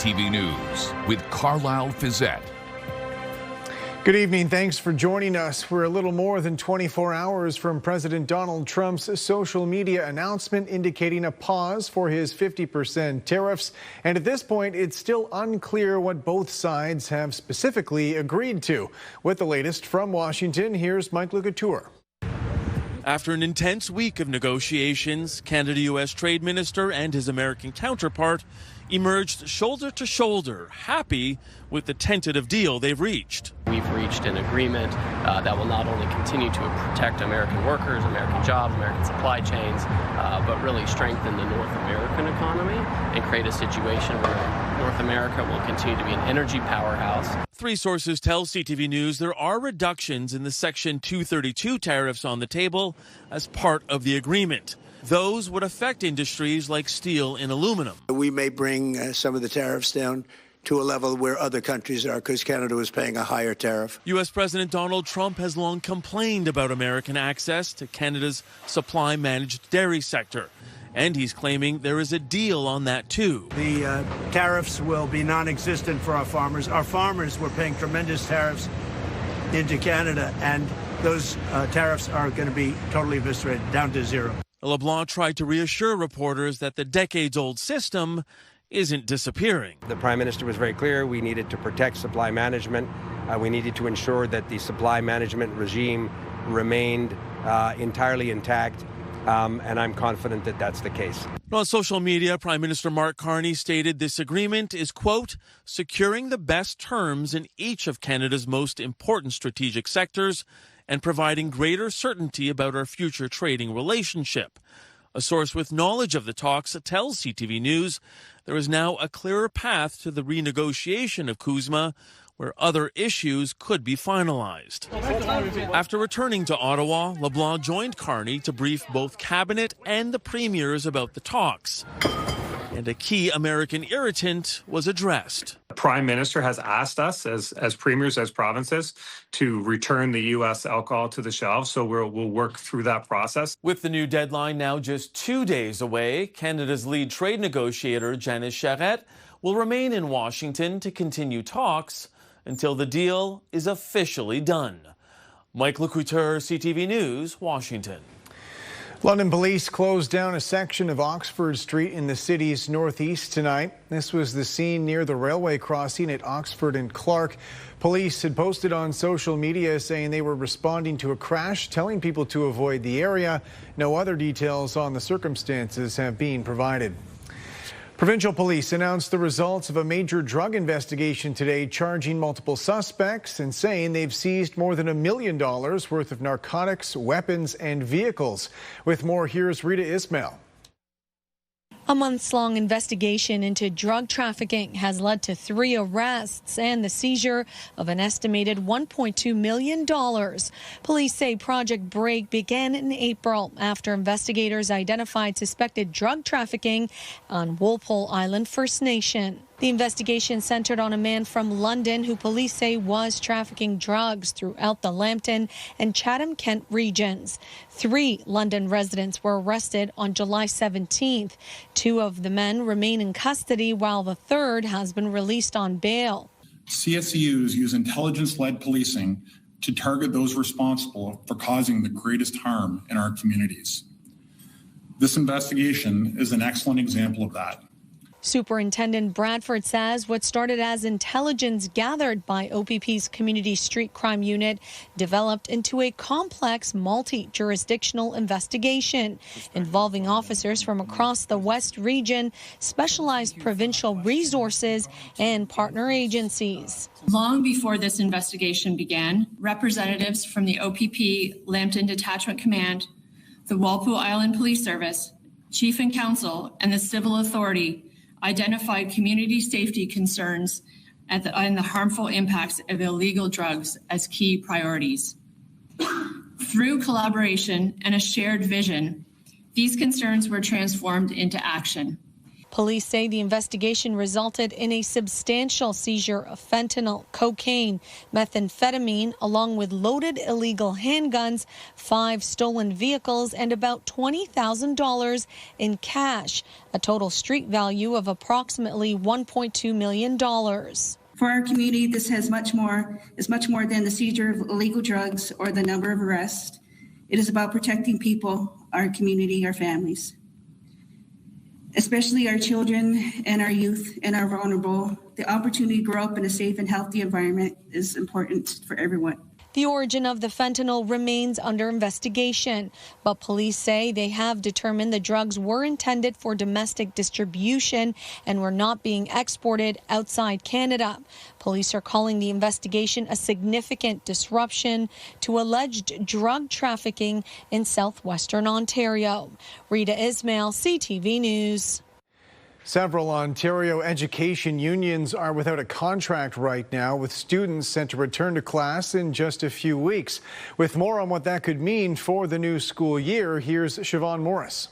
CTV News with Carlyle Fiset. Good evening. Thanks for joining us. We're a little more than 24 hours from President Donald Trump's social media announcement indicating a pause for his 50% tariffs. And at this point, it's still unclear what both sides have specifically agreed to. With the latest from Washington, here's Mike Couture. After an intense week of negotiations, Canada-U.S. Trade Minister and his American counterpart emerged shoulder to shoulder, happy with the tentative deal they've reached. We've reached an agreement that will not only continue to protect American workers, American jobs, American supply chains, but really strengthen the North American economy and create a situation where North America will continue to be an energy powerhouse. Three sources tell CTV News there are reductions in the Section 232 tariffs on the table as part of the agreement. Those would affect industries like steel and aluminum. We may bring some of the tariffs down to a level where other countries are because Canada was paying a higher tariff. U.S. President Donald Trump has long complained about American access to Canada's supply-managed dairy sector. And he's claiming there is a deal on that, too. The tariffs will be non-existent for our farmers. Our farmers were paying tremendous tariffs into Canada, and those tariffs are going to be totally eviscerated, down to zero. LeBlanc tried to reassure reporters that the decades-old system isn't disappearing. The Prime Minister was very clear. We needed to protect supply management. We needed to ensure that the supply management regime remained entirely intact. And I'm confident that that's the case. On social media, Prime Minister Mark Carney stated this agreement is, quote, securing the best terms in each of Canada's most important strategic sectors and providing greater certainty about our future trading relationship. A source with knowledge of the talks tells CTV News there is now a clearer path to the renegotiation of CUSMA, where other issues could be finalized. After returning to Ottawa, LeBlanc joined Carney to brief both Cabinet and the premiers about the talks. And a key American irritant was addressed. The Prime Minister has asked us as premiers, as provinces, to return the U.S. alcohol to the shelves, so we'll work through that process. With the new deadline now just 2 days away, Canada's lead trade negotiator, Janice Charette, will remain in Washington to continue talks until the deal is officially done. Mike Couture, CTV News, Washington. London police closed down a section of Oxford Street in the city's northeast tonight. This was the scene near the railway crossing at Oxford and Clark. Police had posted on social media saying they were responding to a crash, telling people to avoid the area. No other details on the circumstances have been provided. Provincial police announced the results of a major drug investigation today, charging multiple suspects and saying they've seized more than $1 million worth of narcotics, weapons, and vehicles. With more, here's Rita Ismail. A months-long investigation into drug trafficking has led to 3 arrests and the seizure of an estimated $1.2 million. Police say Project Break began in April after investigators identified suspected drug trafficking on Walpole Island First Nation. The investigation centered on a man from London who police say was trafficking drugs throughout the Lambton and Chatham-Kent regions. 3 London residents were arrested on July 17th. 2 of the men remain in custody while the third has been released on bail. CSEUs use intelligence-led policing to target those responsible for causing the greatest harm in our communities. This investigation is an excellent example of that. Superintendent Bradford says what started as intelligence gathered by OPP's Community Street Crime Unit developed into a complex multi-jurisdictional investigation involving officers from across the West region, specialized provincial resources, and partner agencies. Long before this investigation began, representatives from the OPP Lambton Detachment Command, the Walpole Island Police Service, Chief and Counsel, and the Civil Authority identified community safety concerns and the harmful impacts of illegal drugs as key priorities. Through collaboration and a shared vision, these concerns were transformed into action. Police say the investigation resulted in a substantial seizure of fentanyl, cocaine, methamphetamine, along with loaded illegal handguns, 5 stolen vehicles, and about $20,000 in cash, a total street value of approximately $1.2 million. For our community, this is much more than the seizure of illegal drugs or the number of arrests. It is about protecting people, our community, our families, especially our children and our youth and our vulnerable. The opportunity to grow up in a safe and healthy environment is important for everyone. The origin of the fentanyl remains under investigation, but police say they have determined the drugs were intended for domestic distribution and were not being exported outside Canada. Police are calling the investigation a significant disruption to alleged drug trafficking in southwestern Ontario. Rita Ismail, CTV News. Several Ontario education unions are without a contract right now, with students set to return to class in just a few weeks. With more on what that could mean for the new school year, here's Siobhan Morris.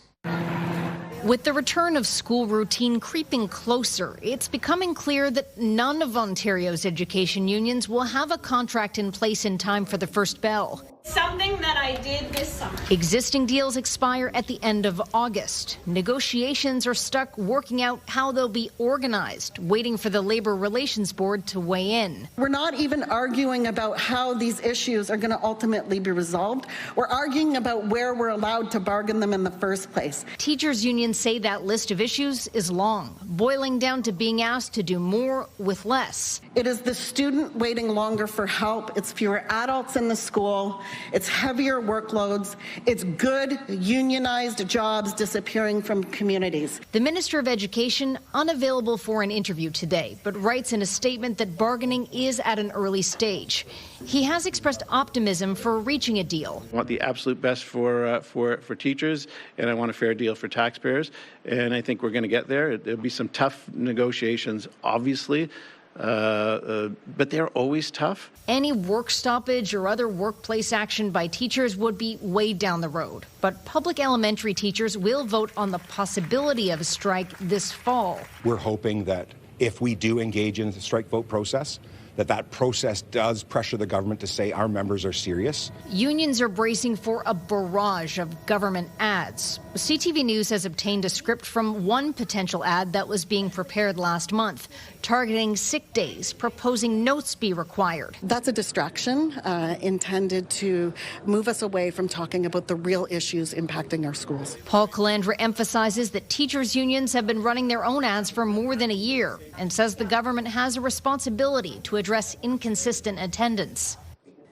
With the return of school routine creeping closer, it's becoming clear that none of Ontario's education unions will have a contract in place in time for the first bell. Something that I did this summer. Existing deals expire at the end of August. Negotiations are stuck working out how they'll be organized, waiting for the Labour Relations Board to weigh in. We're not even arguing about how these issues are going to ultimately be resolved. We're arguing about where we're allowed to bargain them in the first place. Teachers' unions say that list of issues is long, boiling down to being asked to do more with less. It is the student waiting longer for help. It's fewer adults in the school. It's heavier workloads. It's good unionized jobs disappearing from communities. The Minister of Education unavailable for an interview today, but writes in a statement that bargaining is at an early stage. He has expressed optimism for reaching a deal. I want the absolute best for teachers, and I want a fair deal for taxpayers. And I think we're going to get there. There'll be some tough negotiations, obviously. But they're always tough. Any work stoppage or other workplace action by teachers would be way down the road. But public elementary teachers will vote on the possibility of a strike this fall. We're hoping that if we do engage in the strike vote process, that process does pressure the government to say our members are serious. Unions are bracing for a barrage of government ads. CTV News has obtained a script from one potential ad that was being prepared last month, targeting sick days, proposing notes be required. That's a distraction intended to move us away from talking about the real issues impacting our schools. Paul Calandra emphasizes that teachers' unions have been running their own ads for more than a year and says the government has a responsibility to address inconsistent attendance.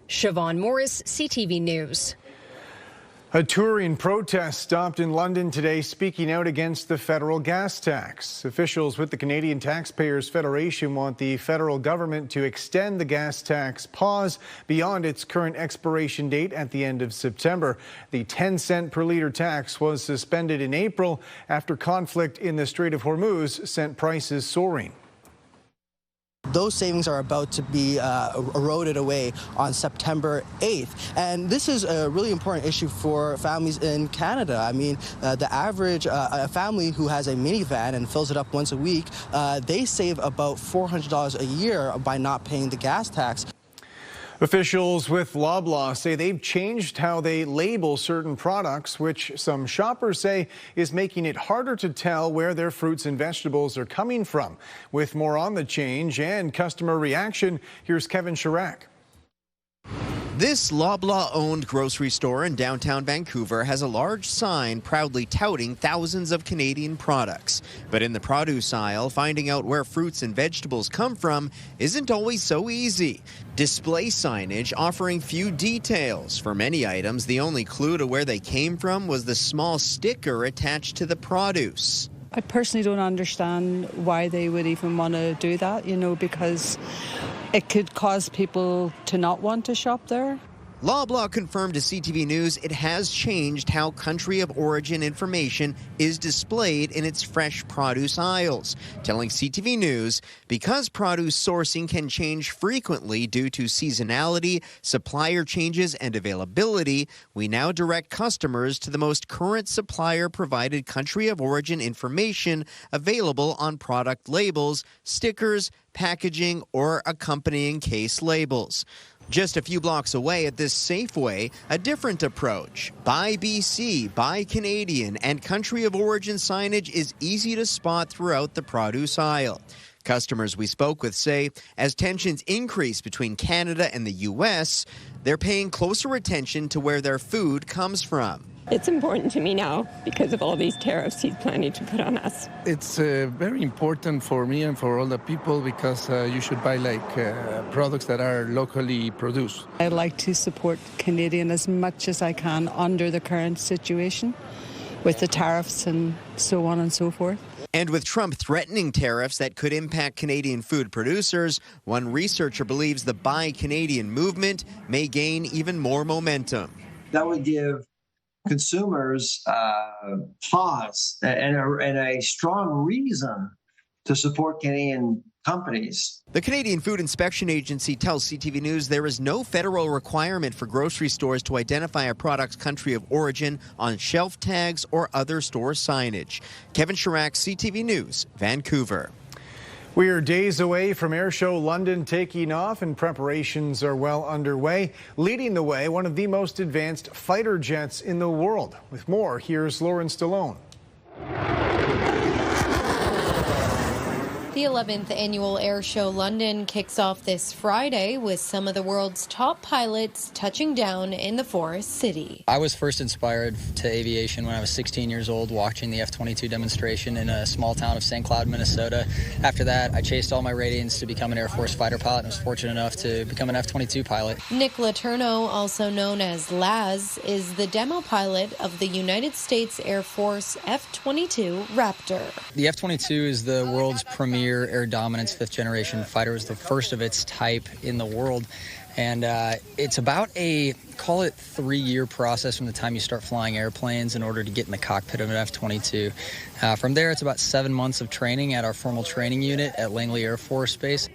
Siobhan Morris, CTV News. A touring protest stopped in London today, speaking out against the federal gas tax. Officials with the Canadian Taxpayers Federation want the federal government to extend the gas tax pause beyond its current expiration date at the end of September. The 10-cent per litre tax was suspended in April after conflict in the Strait of Hormuz sent prices soaring. Those savings are about to be eroded away on September 8th. And this is a really important issue for families in Canada. I mean, the average a family who has a minivan and fills it up once a week, they save about $400 a year by not paying the gas tax. Officials with Loblaw say they've changed how they label certain products, which some shoppers say is making it harder to tell where their fruits and vegetables are coming from. With more on the change and customer reaction, here's Kevin Chirac. This Loblaw-owned grocery store in downtown Vancouver has a large sign proudly touting thousands of Canadian products. But in the produce aisle, finding out where fruits and vegetables come from isn't always so easy. Display signage offering few details. For many items, the only clue to where they came from was the small sticker attached to the produce. I personally don't understand why they would even want to do that, because it could cause people to not want to shop there. Loblaw confirmed to CTV News it has changed how country of origin information is displayed in its fresh produce aisles, telling CTV News because produce sourcing can change frequently due to seasonality, supplier changes, and availability, we now direct customers to the most current supplier-provided country of origin information available on product labels, stickers, packaging, or accompanying case labels. Just a few blocks away at this Safeway, a different approach. Buy BC, Buy Canadian, and country of origin signage is easy to spot throughout the produce aisle. Customers we spoke with say as tensions increase between Canada and the U.S., they're paying closer attention to where their food comes from. It's important to me now because of all these tariffs he's planning to put on us. It's very important for me and for all the people because you should buy products that are locally produced. I like to support Canadian as much as I can under the current situation with the tariffs and so on and so forth. And with Trump threatening tariffs that could impact Canadian food producers, one researcher believes the Buy Canadian movement may gain even more momentum. That would give consumers pause and a strong reason to support Canadian companies. The Canadian Food Inspection Agency tells CTV News there is no federal requirement for grocery stores to identify a product's country of origin on shelf tags or other store signage. Kevin Chirac, CTV News, Vancouver. We are days away from Airshow London taking off, and preparations are well underway. Leading the way, one of the most advanced fighter jets in the world. With more, here's Lauren Stallone. The 11th annual Airshow London kicks off this Friday with some of the world's top pilots touching down in the Forest City. I was first inspired to aviation when I was 16 years old, watching the F-22 demonstration in a small town of St. Cloud, Minnesota. After that, I chased all my ratings to become an Air Force fighter pilot and was fortunate enough to become an F-22 pilot. Nick Letourneau, also known as Laz, is the demo pilot of the United States Air Force F-22 Raptor. The F-22 is the world's premier air dominance fifth-generation fighter. It was the first of its type in the world. And it's about call it 3-year process from the time you start flying airplanes in order to get in the cockpit of an F-22. From there, it's about 7 months of training at our formal training unit at Langley Air Force Base.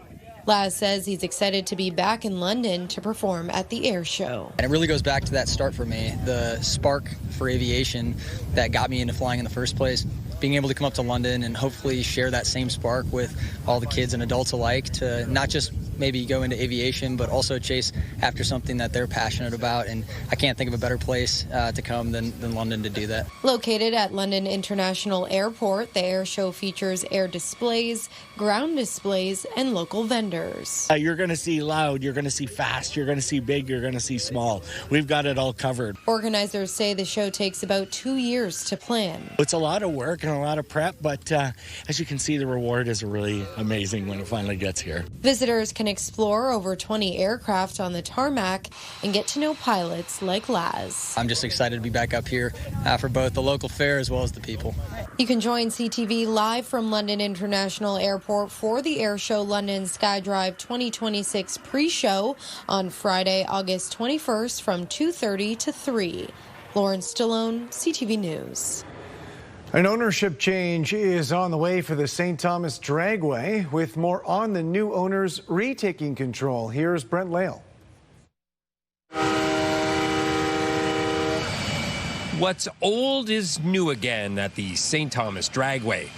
Laz says he's excited to be back in London to perform at the air show. And it really goes back to that start for me, the spark for aviation that got me into flying in the first place. Being able to come up to London and hopefully share that same spark with all the kids and adults alike to not just maybe go into aviation, but also chase after something that they're passionate about. And I can't think of a better place to come than London to do that. Located at London International Airport, the air show features air displays, ground displays, and local vendors. You're going to see loud, you're going to see fast, you're going to see big, you're going to see small. We've got it all covered. Organizers say the show takes about 2 years to plan. It's a lot of work and a lot of prep, but as you can see, the reward is really amazing when it finally gets here. Visitors can explore over 20 aircraft on the tarmac and get to know pilots like Laz. I'm just excited to be back up here for both the local fair as well as the people. You can join CTV live from London International Airport for the Airshow London SkyDrive 2026 pre-show on Friday, August 21st from 2:30 to 3. Lauren Stallone, CTV News. An ownership change is on the way for the St. Thomas Dragway, with more on the new owners retaking control. Here's Brent Lale. What's old is new again at the St. Thomas Dragway.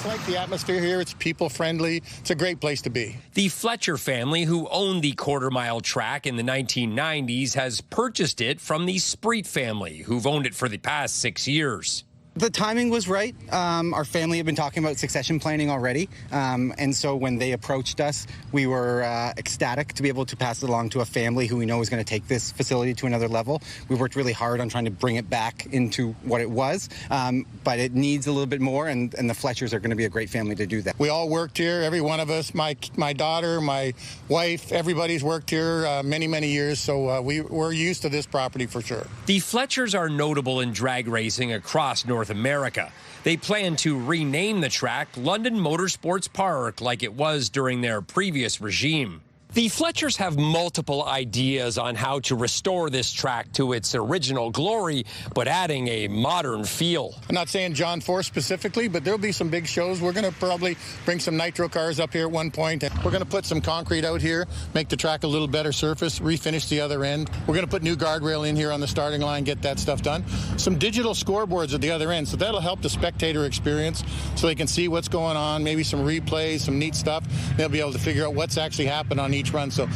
Like the atmosphere here, it's people friendly. It's a great place to be. The Fletcher family, who owned the quarter-mile track in the 1990s, has purchased it from the Spreet family, who've owned it for the past 6 years. The timing was right. Our family had been talking about succession planning already. And so when they approached us, we were ecstatic to be able to pass it along to a family who we know is going to take this facility to another level. We worked really hard on trying to bring it back into what it was, but it needs a little bit more, and the Fletchers are going to be a great family to do that. We all worked here, every one of us, my daughter, my wife, everybody's worked here many, many years, so we're used to this property for sure. The Fletchers are notable in drag racing across North North America. They plan to rename the track London Motorsports Park like it was during their previous regime. The Fletchers have multiple ideas on how to restore this track to its original glory, but adding a modern feel. I'm not saying John Force specifically, but there'll be some big shows. We're going to probably bring some nitro cars up here at one point. We're going to put some concrete out here, make the track a little better surface, refinish the other end. We're going to put new guardrail in here on the starting line, get that stuff done. Some digital scoreboards at the other end, so that'll help the spectator experience so they can see what's going on, maybe some replays, some neat stuff. They'll be able to figure out what's actually happened on each run. So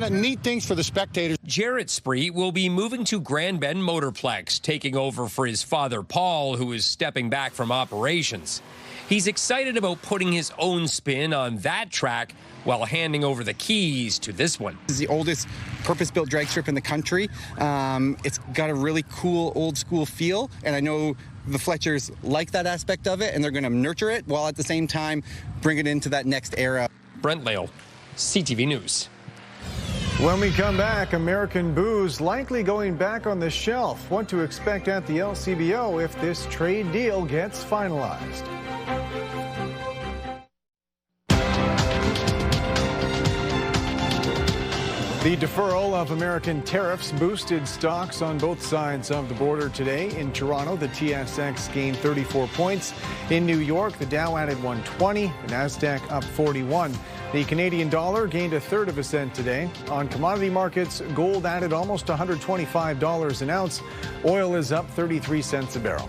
neat things for the spectators. Jarrett Spree will be moving to Grand Bend Motorplex, taking over for his father Paul, who is stepping back from operations. He's excited about putting his own spin on that track while handing over the keys to this one. This is the oldest purpose-built drag strip in the country. It's got a really cool old-school feel, and I know the Fletchers like that aspect of it, and they're going to nurture it while at the same time bring it into that next era. Brent Lale, CTV News. When we come back, American booze likely going back on the shelf. What to expect at the LCBO if this trade deal gets finalized. The deferral of American tariffs boosted stocks on both sides of the border today. In Toronto, the TSX gained 34 points. In New York, the Dow added 120, the Nasdaq up 41. The Canadian dollar gained a third of a cent today. On commodity markets, gold added almost $125 an ounce. Oil is up 33 cents a barrel.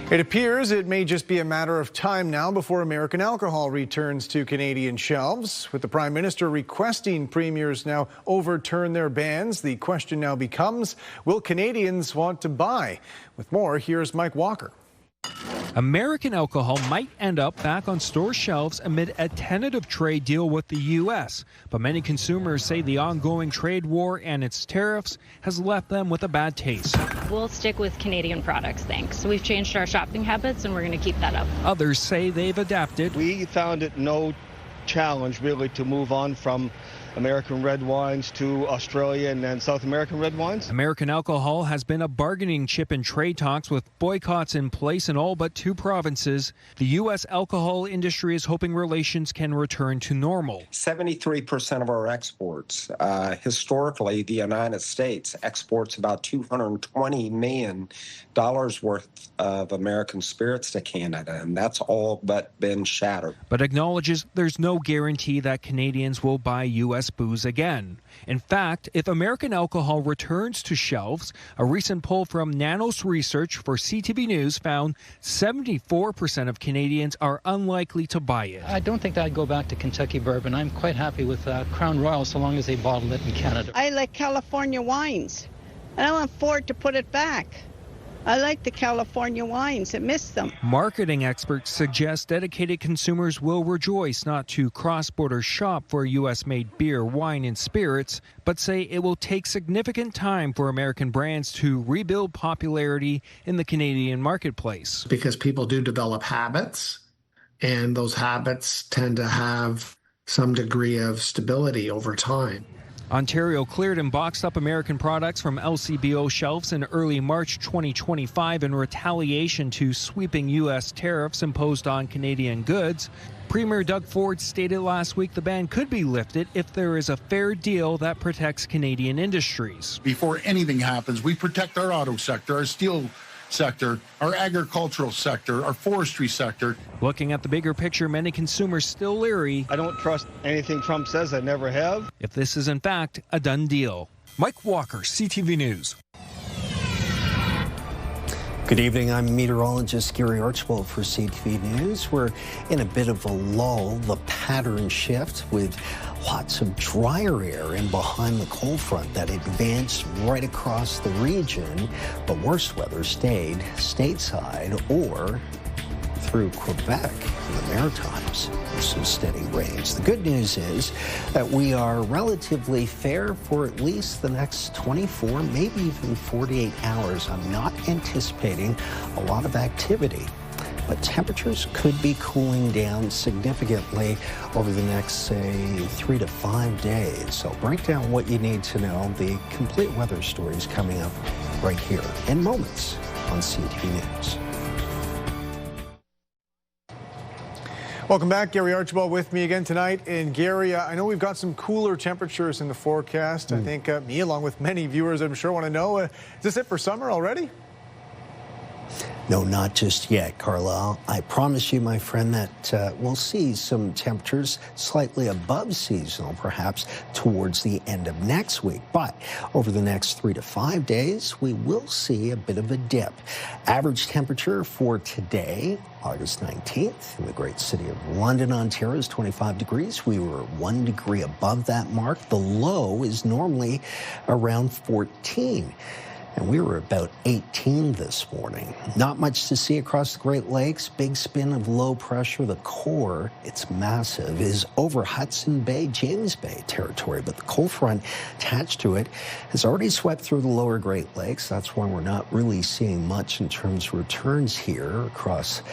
It appears it may just be a matter of time now before American alcohol returns to Canadian shelves. With the Prime Minister requesting premiers now overturn their bans, the question now becomes, will Canadians want to buy? With more, here's Mike Walker. American alcohol might end up back on store shelves amid a tentative trade deal with the U.S., but many consumers say the ongoing trade war and its tariffs has left them with a bad taste. We'll stick with Canadian products, thanks. We've changed our shopping habits and we're going to keep that up. Others say they've adapted. We found it no challenge really to move on from American red wines to Australian and South American red wines. American alcohol has been a bargaining chip in trade talks with boycotts in place in all but 2 provinces. The U.S. alcohol industry is hoping relations can return to normal. 73% of our exports. Historically, the United States exports about $220 million worth of American spirits to Canada, and that's all but been shattered. But acknowledges there's no guarantee that Canadians will buy U.S. booze again. In fact, if American alcohol returns to shelves, a recent poll from Nanos Research for CTV News found 74% of Canadians are unlikely to buy it. I don't think I'd go back to Kentucky bourbon. I'm quite happy with Crown Royal so long as they bottle it in Canada. I like California wines, and I want Ford to put it back. I like the California wines. I miss them. Marketing experts suggest dedicated consumers will rejoice not to cross-border shop for U.S.-made beer, wine, and spirits, but say it will take significant time for American brands to rebuild popularity in the Canadian marketplace. Because people do develop habits, and those habits tend to have some degree of stability over time. Ontario cleared and boxed up American products from LCBO shelves in early March 2025 in retaliation to sweeping U.S. tariffs imposed on Canadian goods. Premier Doug Ford stated last week the ban could be lifted if there is a fair deal that protects Canadian industries. Before anything happens, we protect our auto sector, our steel sector, our agricultural sector, our forestry sector. Looking at the bigger picture, many consumers still leery. I don't trust anything Trump says. I never have. If this is in fact a done deal. Mike Walker, CTV News. Good evening. I'm meteorologist Gary Archibald for CTV News. We're in a bit of a lull, the pattern shift with lots of drier air in behind the cold front that advanced right across the region, but worse weather stayed stateside or through Quebec in the Maritimes with some steady rains. The good news is that we are relatively fair for at least the next 24, maybe even 48 hours. I'm not anticipating a lot of activity, but temperatures could be cooling down significantly over the next, say, 3 to 5 days. So break down what you need to know. The complete weather story is coming up right here in moments on CTV News. Welcome back. Gary Archibald with me again tonight. And Gary, I know we've got some cooler temperatures in the forecast. I think me, along with many viewers, I'm sure want to know, is this it for summer already? No, not just yet, Carlyle. I promise you, my friend, that we'll see some temperatures slightly above seasonal, perhaps towards the end of next week. But over the next 3 to 5 days, we will see a bit of a dip. Average temperature for today, August 19th, in the great city of London, Ontario, is 25 degrees. We were 1 degree above that mark. The low is normally around 14. And we were about 18 this morning. Not much to see across the Great Lakes. Big spin of low pressure. The core, it's massive, is over Hudson Bay, James Bay territory. But the cold front attached to it has already swept through the lower Great Lakes. That's why we're not really seeing much in terms of returns here across,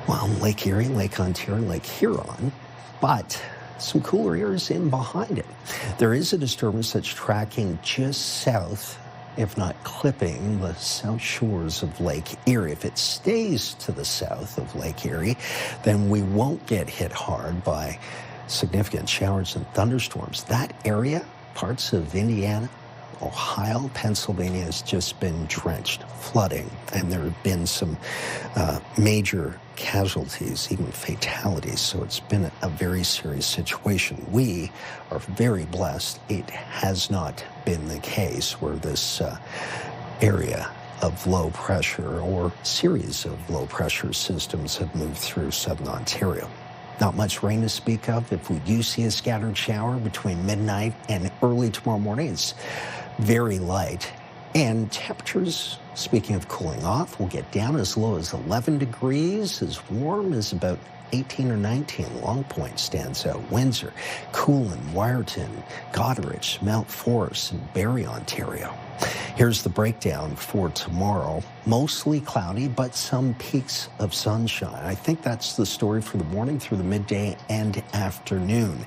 well, Lake Erie, Lake Ontario, Lake Huron. But some cooler airs in behind it. There is a disturbance that's tracking just south, if not clipping, the south shores of Lake Erie. If it stays to the south of Lake Erie, then we won't get hit hard by significant showers and thunderstorms. That area, parts of Indiana, Ohio, Pennsylvania, has just been drenched, flooding, and there have been some major casualties, even fatalities. So it's been a very serious situation. We are very blessed it has not been the case where this area of low pressure or series of low pressure systems have moved through southern Ontario. Not much rain to speak of. If we do see a scattered shower between midnight and early tomorrow morning, it's very light. And temperatures, speaking of cooling off, will get down as low as 11 degrees, as warm as about 18 or 19. Long Point stands out. Windsor, Coolin, Wyerton, Goderich, Mount Forest, and Barrie, Ontario. Here's the breakdown for tomorrow. Mostly cloudy, but some peaks of sunshine. I think that's the story for the morning through the midday and afternoon.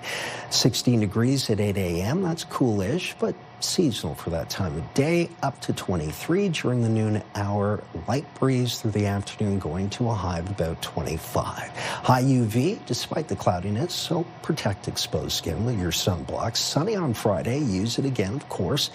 16 degrees at 8 a.m. That's coolish, but seasonal for that time of day. Up to 23 during the noon hour. Light breeze through the afternoon, going to a high of about 25. High UV, despite the cloudiness, so protect exposed skin with your sunblock. Sunny on Friday. Use it again, of course.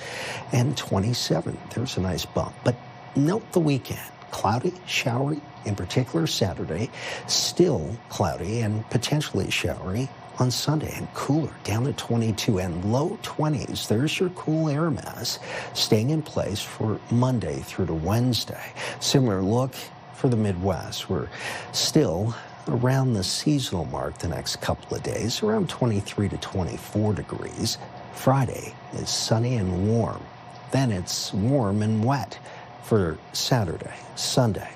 And 27. There's a nice bump. But note the weekend. Cloudy, showery, in particular Saturday. Still cloudy and potentially showery on Sunday, and cooler, down to 22 and low 20s. There's your cool air mass staying in place for Monday through to Wednesday. Similar look for the Midwest. We're still around the seasonal mark the next couple of days, around 23 to 24 degrees. Friday is sunny and warm. Then it's warm and wet for Saturday, Sunday,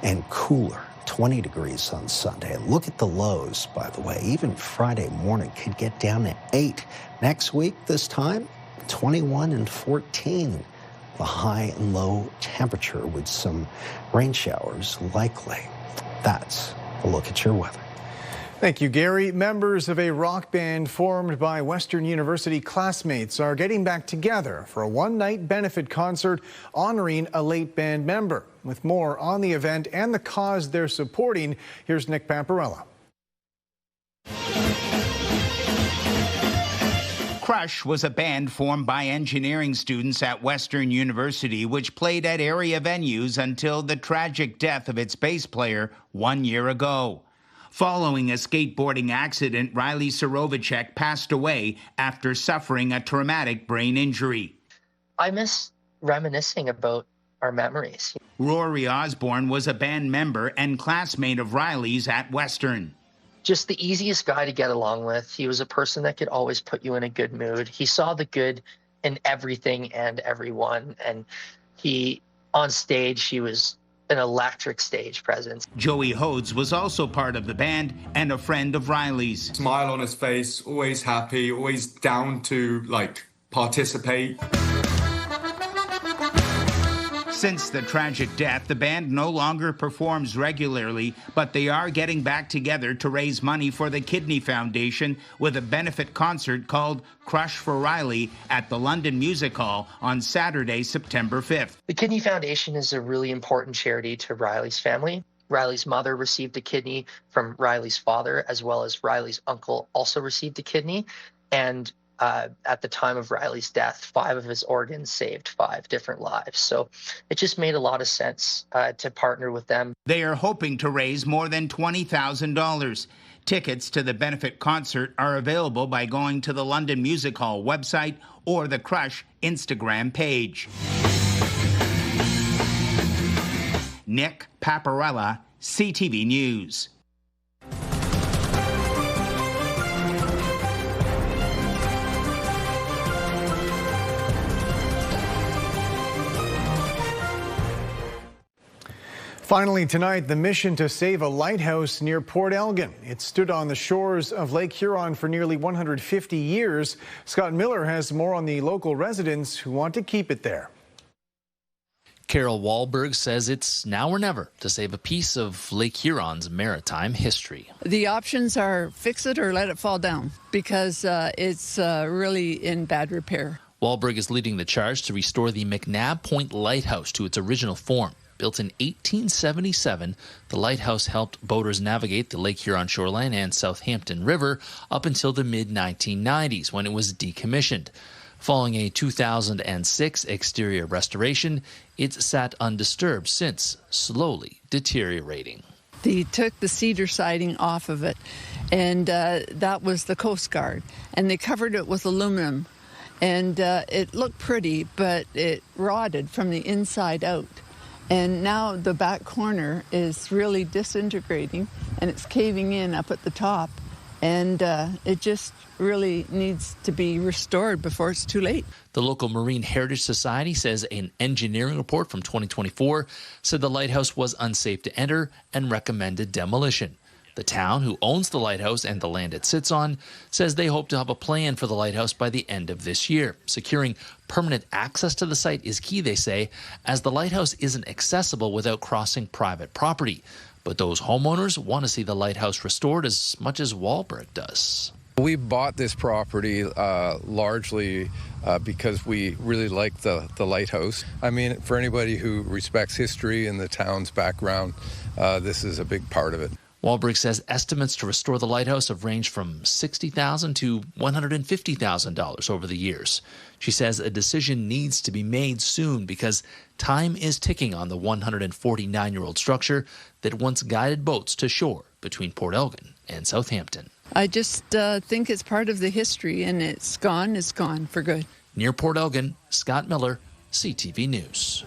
and cooler. 20 degrees on Sunday. Look at the lows, by the way. Even Friday morning could get down to 8. Next week, this time, 21 and 14. The high and low temperature with some rain showers likely. That's a look at your weather. Thank you, Gary. Members of a rock band formed by Western University classmates are getting back together for a one-night benefit concert honoring a late band member. With more on the event and the cause they're supporting, here's Nick Paparella. Crush was a band formed by engineering students at Western University, which played at area venues until the tragic death of its bass player 1 year ago. Following a skateboarding accident, Riley Sorovicek passed away after suffering a traumatic brain injury. I miss reminiscing about our memories. Rory Osborne was a band member and classmate of Riley's at Western. Just the easiest guy to get along with. He was a person that could always put you in a good mood. He saw the good in everything and everyone. And on stage, he was an electric stage presence. Joey Hodes was also part of the band and a friend of Riley's. Smile on his face, always happy, always down to participate. Since the tragic death, the band no longer performs regularly, but they are getting back together to raise money for the Kidney Foundation with a benefit concert called Crush for Riley at the London Music Hall on Saturday, September 5th. The Kidney Foundation is a really important charity to Riley's family. Riley's mother received a kidney from Riley's father, as well as Riley's uncle also received a kidney. And at the time of Riley's death, 5 of his organs saved 5 different lives. So it just made a lot of sense to partner with them. They are hoping to raise more than $20,000. Tickets to the benefit concert are available by going to the London Music Hall website or the Crush Instagram page. Nick Paparella, CTV News. Finally tonight, the mission to save a lighthouse near Port Elgin. It stood on the shores of Lake Huron for nearly 150 years. Scott Miller has more on the local residents who want to keep it there. Carol Wahlberg says it's now or never to save a piece of Lake Huron's maritime history. The options are fix it or let it fall down because it's really in bad repair. Wahlberg is leading the charge to restore the McNabb Point Lighthouse to its original form. Built in 1877, the lighthouse helped boaters navigate the Lake Huron shoreline and Southampton River up until the mid-1990s when it was decommissioned. Following a 2006 exterior restoration, it's sat undisturbed since, slowly deteriorating. They took the cedar siding off of it, and that was the Coast Guard, and they covered it with aluminum. And it looked pretty, but it rotted from the inside out. And now the back corner is really disintegrating and it's caving in up at the top. And it just really needs to be restored before it's too late. The local Marine Heritage Society says an engineering report from 2024 said the lighthouse was unsafe to enter and recommended demolition. The town, who owns the lighthouse and the land it sits on, says they hope to have a plan for the lighthouse by the end of this year. Securing permanent access to the site is key, they say, as the lighthouse isn't accessible without crossing private property. But those homeowners want to see the lighthouse restored as much as Wahlberg does. We bought this property largely because we really like the lighthouse. I mean, for anybody who respects history and the town's background, this is a big part of it. Wahlberg says estimates to restore the lighthouse have ranged from $60,000 to $150,000 over the years. She says a decision needs to be made soon because time is ticking on the 149-year-old structure that once guided boats to shore between Port Elgin and Southampton. I just think it's part of the history, and it's gone for good. Near Port Elgin, Scott Miller, CTV News.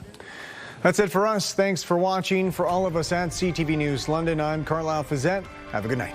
That's it for us. Thanks for watching. For all of us at CTV News London, I'm Carlyle Fiset. Have a good night.